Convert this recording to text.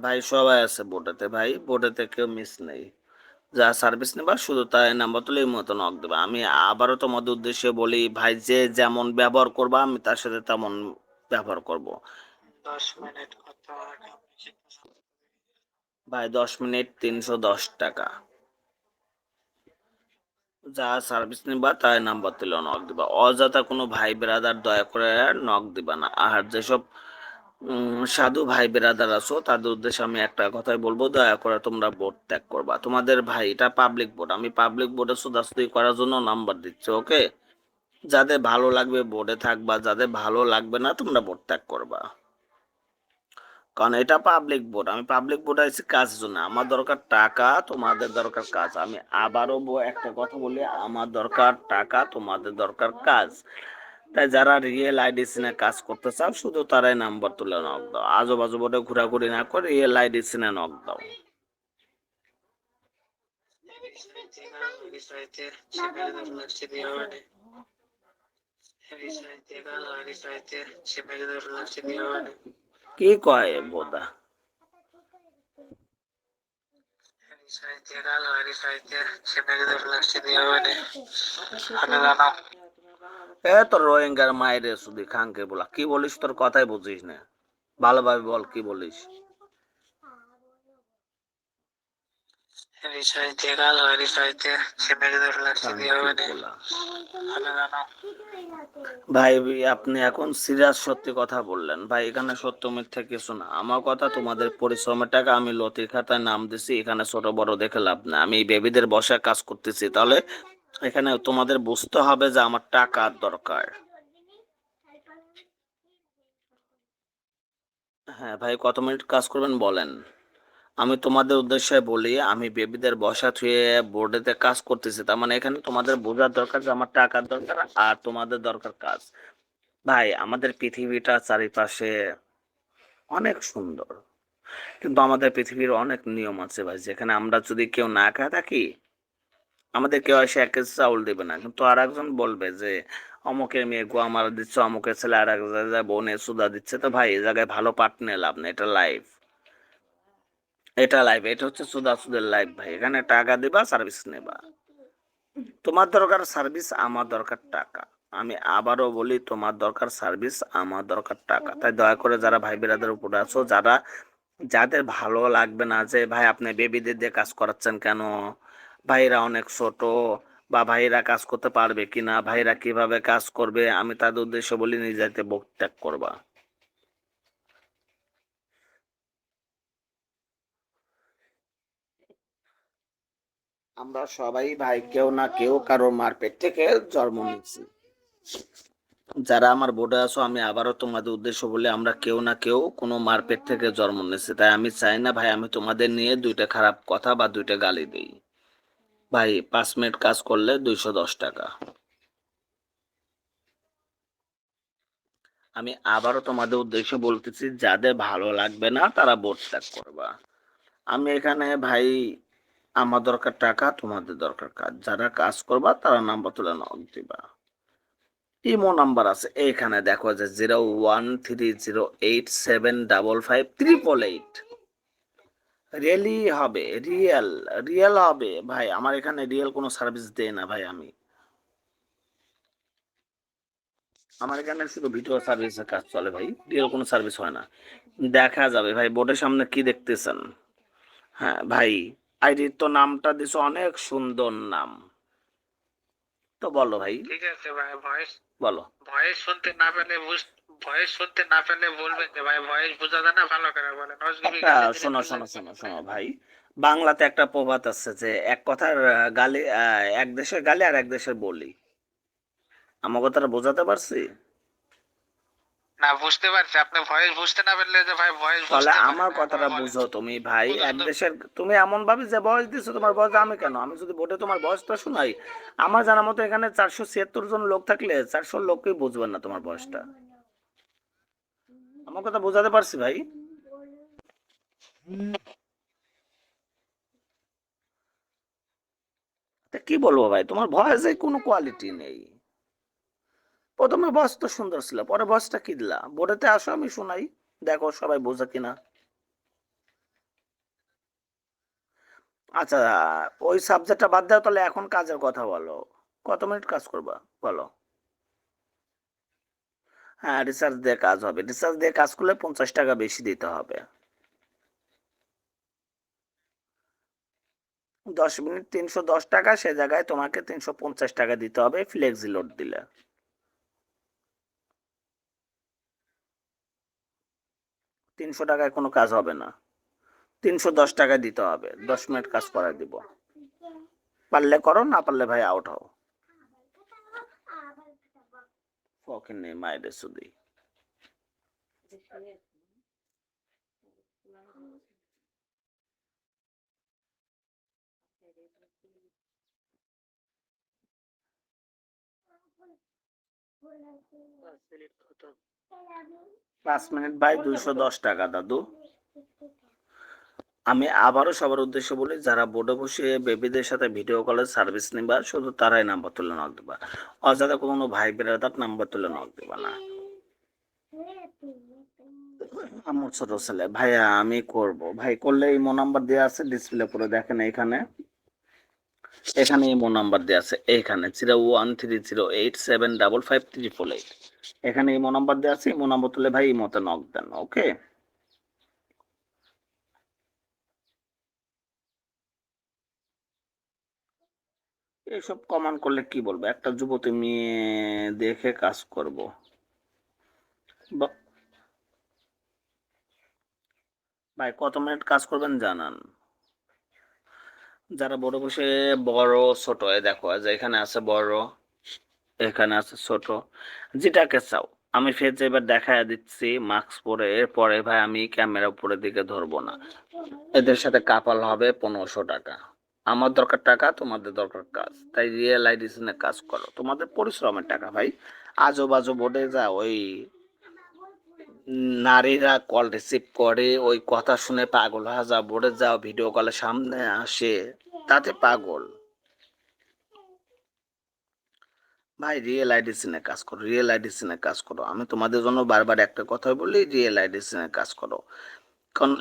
ভাই সবাই আছে বোর্ডেতে, ভাই বোর্ডেতে কেউ মিস নেই। যা সার্ভিস নেবা শুধু তাই নাম্বার তুলে এই মতো নক দেবা। আমি আবারও তোমাদের উদ্দেশ্যে বলি ভাই, যে যেমন ব্যবহার করবা আমি তার সাথে তেমন ব্যবহার করব। 10 মিনিট কথা হবে। ভাই 10 মিনিট 310 টাকা। যা সার্ভিস নিবা তাই নাম্বার তুলে নক দিবা। অযথা কোনো ভাই ব্রাদার দয়া করে নক দিবা না। আর যেসব সাধু ভাই ব্রাদার আছো তাদের উদ্দেশ্যে আমি একটা কথাই বলবো, দয়া করে তোমরা বোর্ড ত্যাগ করবা। তোমাদের ভাই এটা পাবলিক বোর্ড, আমি পাবলিক বোর্ডে সুদাসুদি করার জন্য নাম্বার দিচ্ছি, ওকে? যাদের ভালো লাগবে বোর্ডে থাকবা, যাদের ভালো লাগবে না তোমরা বোর্ড ত্যাগ করবা। কারণ এটা পাবলিক বোর্ড, আমি পাবলিক বোর্ডে আছি কাজের জন্য। আমার দরকার টাকা, তোমাদের দরকার কাজ। আমি আবারও একটা কথা বলি, আমার দরকার টাকা, তোমাদের দরকার কাজ। তাই যারা রিয়েল আইডিসিনে কাজ করতে চাও শুধু তারাই নাম্বার তুলে নক দাও। আজু বাজু বোর্ডে ঘোরাঘুরি না করে রিয়েল আইডিসিনে নক দাও। কি কয় বোধা? এ তোর রোহিঙ্গার মায়ের শুধু খাঙ্কে বলা, কি বলিস? তোর কথাই বুঝিস না, ভালোভাবে বল কি বলিস। ভাই আপনি এখন সিরিয়াস সত্যি কথা বললেন ভাই, এখানে সত্য মিথ্যা কিছু না। আমার কথা, তোমাদের পরিশ্রমের টাকা আমি লতির খাতায় নাম দিছি, এখানে ছোট বড় দেখে লাভ না। আমি বেবিদের বসায় কাজ করতেছি, তাহলে এখানে তোমাদের বুঝতে হবে যে আমার টাকার দরকার। হ্যাঁ ভাই, কত মিনিট কাজ করবেন বলেন। আমি তোমাদের উদ্দেশ্যে বলি, আমি বেবিদের বসা থুয়ে বোর্ডেতে কাজ করতেছি, তার মানে এখানে তোমাদের বোঝার দরকার যে আমার টাকার দরকার আর তোমাদের দরকার কাজ। ভাই আমাদের পৃথিবীটা চারিপাশে অনেক সুন্দর, কিন্তু আমাদের পৃথিবীর অনেক নিয়ম আছে ভাই। যেখানে আমরা যদি কেউ না খেয়ে থাকি, আমাদের কেউ এসে 1 কেজি চাউল দেবে না, কিন্তু আর একজন বলবে যে অমুকের মেয়ে গোয়া মারা দিচ্ছে, অমুকের ছেলে আর এক জায়গায় বনে সুদা দিচ্ছে। তো ভাই এই জায়গায় ভালো পাঠ নিয়ে লাভ নেই, এটা লাইফ। এটা লাইফ, এটা হচ্ছে সুদা সুদের লাইফ ভাই। এখানে টাকা দিবা, সার্ভিস নেবা। তোমার দরকার সার্ভিস, আমার দরকার টাকা। আমি আবারও বলি, তোমার দরকার সার্ভিস, আমার দরকার টাকা। তাই দয়া করে যারা ভাই বেরাদের উপরে আছো, যাদের ভালো লাগবে না যে ভাই আপনি বেবিদের দিয়ে কাজ করাচ্ছেন কেন, ভাইরা অনেক ছোট, বা ভাইরা কাজ করতে পারবে কিনা, ভাইরা কিভাবে কাজ করবে, আমি তাদের উদ্দেশ্য বলি নিজেতে বোধ ত্যাগ করবা। আমরা সবাই ভাই কেউ না কেউ কারো মার পেট থেকে জন্ম নিচ্ছি। যারা আমার বোর্ডে আছো, আমি আবারও তোমাদের উদ্দেশ্য বলি, আমরা কেউ না কেউ কোনো মার পেট থেকে জন্ম নিচ্ছি। তাই আমি চাই না ভাই আমি তোমাদের নিয়ে দুইটা খারাপ কথা বা দুইটা গালি দিই। ভাই 5 মিনিট কাজ করলে 210 টাকা। আমি আবারও তোমাদের উদ্দেশ্যে বলতেছি, যাদের ভালো লাগবে না তারা বোর্ড ত্যাগ করবা। আমি এখানে ভাই, আমার দরকার টাকা, তোমাদের দরকার কাজ। যারা কাজ করবা তারা নাম্বার তুলে নক দিবা। ইমো নাম্বার আছে এখানে, দেখো যে 013087555888। রিয়েলি হবে, রিয়েল, রিয়েল হবে ভাই। আমার এখানে রিয়েল কোনো সার্ভিস দেয় না ভাই। আমার এখানে শুধু ভিডিও সার্ভিসের কাজ চলে ভাই, রিয়েল কোনো সার্ভিস হয় না। দেখা যাবে ভাই, বোর্ডের সামনে কি দেখতেছেন? হ্যাঁ ভাই, আইডির তো নামটা দিছো অনেক সুন্দর নাম। তো বলো ভাই, ঠিক আছে ভাই, ভয়েস বলো। ভয়েস শুনতে না পেলে ভয়েস শুনতে না পেলে বলবেন যে ভাই ভয়েস বোঝা যায় না, ভালো করে বলেন। নজরুল একটা গালি দিলে শোনো তো শোনো লাগবে শোনো না ভাই। শোনো ভাই, বাংলাতে একটা প্রবাদ আছে যে এক কথার গালি, এক দেশের গালি আর এক দেশের বলি। আমার কথাটা বোঝাতে পারছি? না, বুঝতে পারছি। আপনি ভয়েস বুঝতে না পারলে যে ভাই ভয়েস তাহলে বুঝতে পারে আমার না, কথাটা এভাবে বলেন। বুঝো তুমি ভাই। বুঝুন এক তো। দেশের তুমি এমন ভাবে যে বয়স দিছো, তোমার বয়স আমি কেন, আমি যদি বোর্ডে তোমার বয়সটা শোনাই, আমার জানা মতো এখানে 476 জন লোক থাকলে 400 লোককেই বুঝবেন না তোমার বয়সটা। আমার কথা বোঝাতে পারছি ভাই? তা কি বলবো ভাই, তোমার ভয়েসে কোনো কোয়ালিটি নেই। প্রথমে ভয়েস তো সুন্দর ছিল, পরে ভয়েসটা কি দিলা? বোর্ডেতে আসো আমি শোনাই, দেখো সবাই বোঝে কিনা। আচ্ছা, ওই সাবজেক্টটা বাদ দাও, তাহলে এখন কাজের কথা বলো। কত মিনিট কাজ করবা বলো? হ্যাঁ, রিসার্চ দিয়ে কাজ হবে। রিসার্চ দিয়ে কাজ করলে 50 টাকা বেশি দিতে হবে। 10 মিনিট 310 টাকা, সে জায়গায় তোমাকে 350 টাকা দিতে হবে ফ্লেক্সি লোড দিলে। 300 টাকায় কোনো কাজ হবে না। 310 টাকা দিতে হবে, 10 মিনিট কাজ করায় দিব। পারলে করো, না পারলে ভাই আউট হও। ফকির নেই মায়ের সুদি। 5 মিনিট ভাই 210 টাকা দাদু। আমি আবারও সবার উদ্দেশ্যে বলি, যারা বোর্ডে বসে বেবিদের সাথে ভিডিও কলের সার্ভিস নিবা, শুধু তারাই নাম্বার তুলে নক দিবা। অযথা কোনো ভাই বেরাদার নাম্বার তুলে নক দিবা না। আমার ছোট ছেলে ভাইয়া, আমি করব ভাই, করলে ইমো নাম্বার দেওয়া আছে ডিসপ্লে করে দেখেন। এখানে এখানে ইমো নাম্বার দেওয়া আছে, এইখানে 013087553488। এখানে ইমো নাম্বার দেওয়া আছে, ইমো নাম্বার তুলে ভাই ইমোতে নক দেন। ওকে, এইসব কমান করলে কি বলবো, একটা যুবতী মেয়ে দেখে কাজ করব। ভাই কত মিনিট কাজ করবেন জানান। যারা বড় বসে, বড় ছোট, এ দেখো যে এখানে আছে বড়, এখানে আছে ছোট, যেটাকে চাও। আমি ফেজ এবার দেখায় দিচ্ছি মাস্ক পরে, এরপরে ভাই আমি ক্যামেরা উপরের দিকে ধরবো না। এদের সাথে কাপাল হবে 1500 টাকা। আমার দরকার টাকা, তোমাদের দরকার কাজ, তাই রিয়েল আইডিসিনে কাজ করো, তোমাদের পরিশ্রমের টাকা ভাই। আজো বাজো বোর্ডে যা ওই নারীরা কল রিসিভ করে, ওই কথা শুনে পাগল হয়ে যাও, বোর্ডে যাও, ভিডিও কলের সামনে আসে, তাতে পাগল। ভাই রিয়েল আইডিসিনে কাজ করো, রিয়েল আইডিসিনে কাজ করো। আমি তোমাদের জন্য বারবার একটা কথা বলি, রিয়েল আইডিসিনে কাজ করো। কারণ